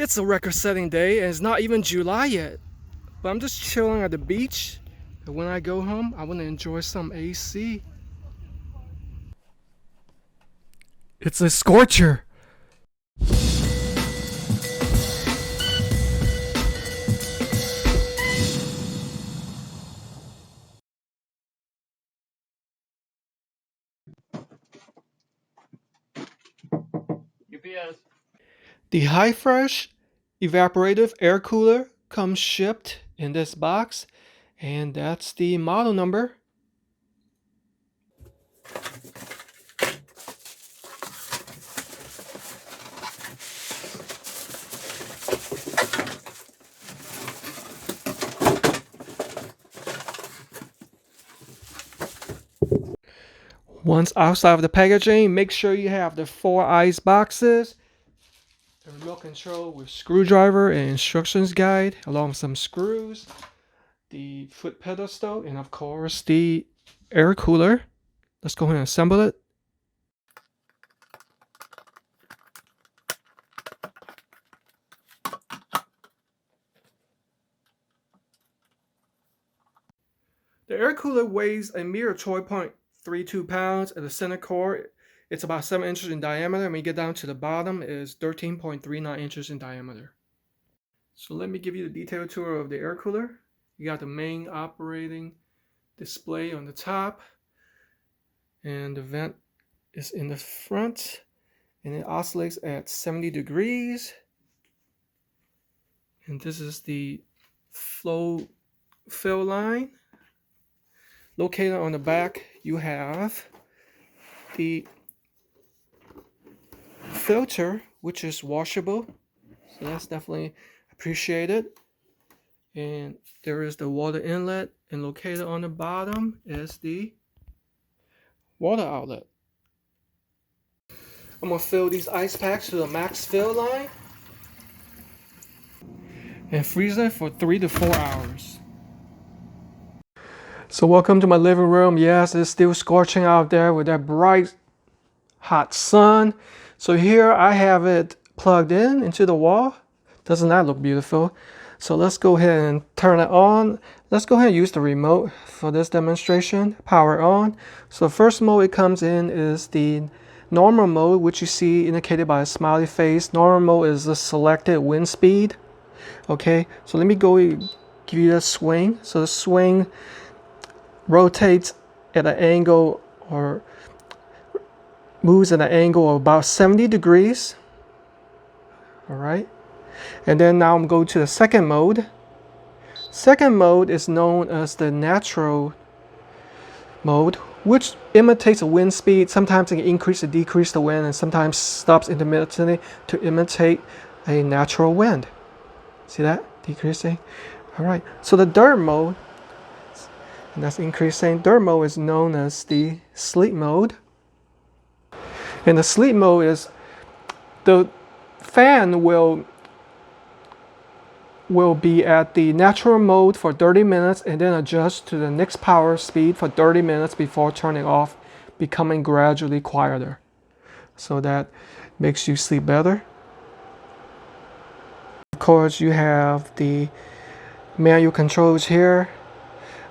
It's a record-setting day and it's not even July yet. But I'm just chilling at the beach. And when I go home, I want to enjoy some AC. It's a scorcher. UPS. The HIFRESH Evaporative air cooler comes shipped in this box, and that's the model number. Once outside of the packaging, make sure you have the 4 ice boxes, the remote control with screwdriver and instructions guide, along with some screws, the foot pedestal, and of course the air cooler. Let's go ahead and assemble it. The air cooler weighs a mere 12.32 pounds at the center core. It's about 7 inches in diameter. When you get down to the bottom, it's 13.39 inches in diameter. So let me give you the detailed tour of the air cooler. You got the main operating display on the top, and the vent is in the front, and it oscillates at 70 degrees. And this is the flow fill line. Located on the back, you have the filter, which is washable, so that's definitely appreciated. And there is the water inlet, and located on the bottom is the water outlet. I'm gonna fill these ice packs to the max fill line and freeze it for 3 to 4 hours. So welcome to my living room. Yes, it's still scorching out there with that bright hot sun. So here I have it plugged in into the wall. Doesn't that look beautiful? So let's go ahead and turn it on. Let's go ahead and use the remote for this demonstration. Power on. So first mode it comes in is the normal mode, which you see indicated by a smiley face. Normal mode is the selected wind speed. Okay, so let me go give you the swing. So the swing rotates at an angle, or moves at an angle of about 70 degrees. All right, and then now I'm going to the second mode. Second mode is known as the natural mode, which imitates a wind speed. Sometimes it can increase or decrease the wind, and sometimes stops intermittently to imitate a natural wind. See that? Decreasing. All right, so the third mode, and that's increasing. Third mode is known as the sleep mode. And the sleep mode is the fan will be at the natural mode for 30 minutes and then adjust to the next power speed for 30 minutes before turning off, becoming gradually quieter. So that makes you sleep better. Of course, you have the manual controls here.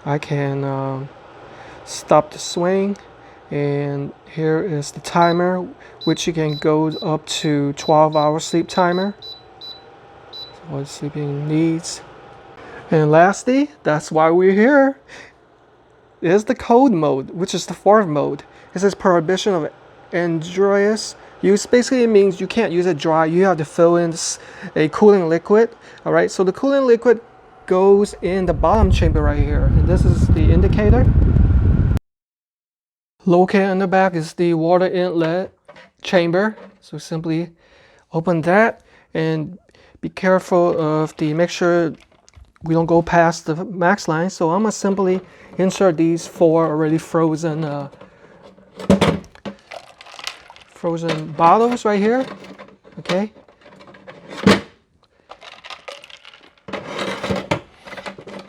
I can stop the swing, and here is the timer, which you can go up to 12-hour sleep timer for sleeping needs. And lastly, that's why we're here, is the cold mode, which is the fourth mode. It says prohibition of injurious use. Basically, it means you can't use it dry. You have to fill in a cooling liquid. All right, so the cooling liquid goes in the bottom chamber right here, and this is the indicator. Located on the back is the water inlet chamber. So simply open that and be careful of make sure we don't go past the max line. So I'm gonna simply insert these 4 already frozen bottles right here. Okay.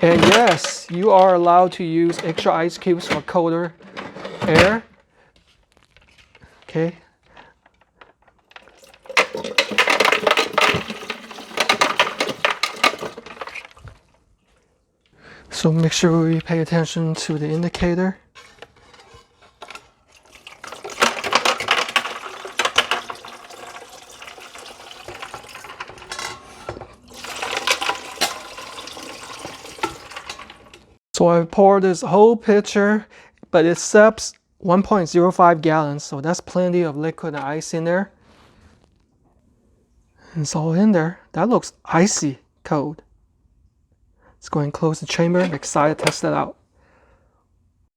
And yes, you are allowed to use extra ice cubes for colder air. Okay. So make sure we pay attention to the indicator. So I poured this whole pitcher, but it accepts 1.05 gallons, so that's plenty of liquid and ice in there. And it's all in there. That looks icy cold. Let's go and close the chamber. I'm excited to test that out.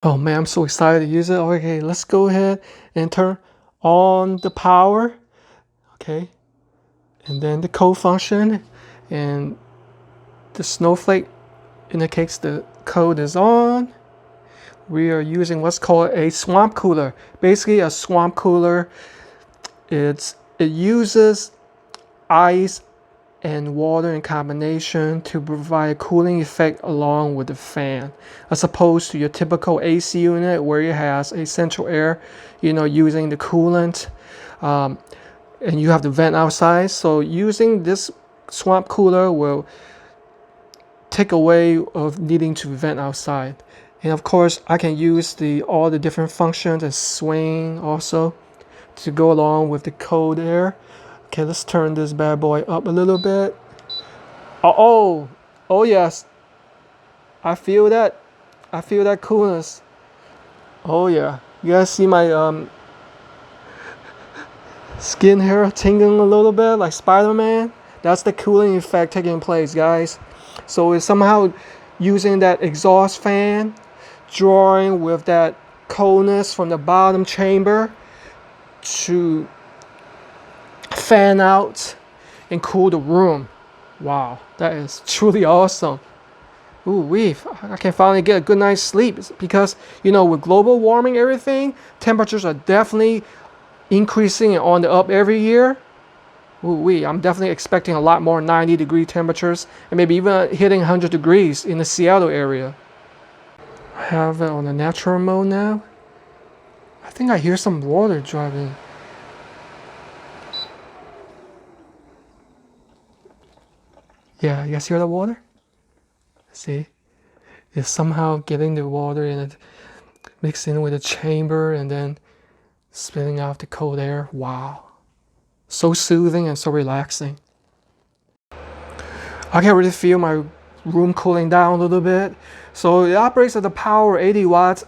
Oh man, I'm so excited to use it. Okay, let's go ahead and turn on the power. Okay, and then the cold function, and the snowflake indicates the code is on. We are using what's called a swamp cooler. Basically, a swamp cooler, it uses ice and water in combination to provide a cooling effect along with the fan, as opposed to your typical AC unit where it has a central air, using the coolant, and you have to vent outside. So using this swamp cooler will take away of needing to vent outside. And of course, I can use all the different functions and swing also to go along with the cold air. Okay, let's turn this bad boy up a little bit. Oh yes. I feel that coolness. Oh yeah. You guys see my skin here tingling a little bit like Spider-Man? That's the cooling effect taking place, guys. So it's somehow using that exhaust fan, drawing with that coldness from the bottom chamber to fan out and cool the room. Wow, that is truly awesome. I can finally get a good night's sleep because, with global warming, everything, temperatures are definitely increasing and on the up every year. I'm definitely expecting a lot more 90-degree temperatures and maybe even hitting 100 degrees in the Seattle area. I have it on the natural mode now. I think I hear some water driving. Yeah, you guys hear the water? See? It's somehow getting the water and it mixing with the chamber and then spitting out the cold air. Wow. So soothing and so relaxing. I can really feel my room cooling down a little bit. So it operates at the power 80 watts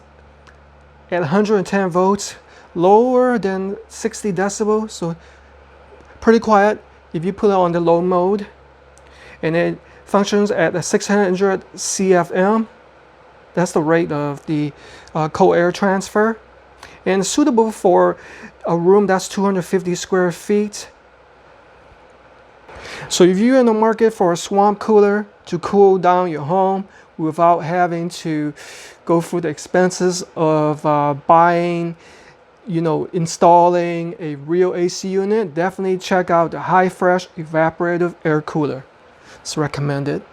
at 110 volts, lower than 60 decibels. So pretty quiet if you put it on the low mode. And it functions at a 600 CFM. That's the rate of the cold air transfer. And suitable for a room that's 250 square feet. So if you're in the market for a swamp cooler to cool down your home without having to go through the expenses of buying, installing a real AC unit, definitely check out the HIFRESH Evaporative air cooler. It's recommended.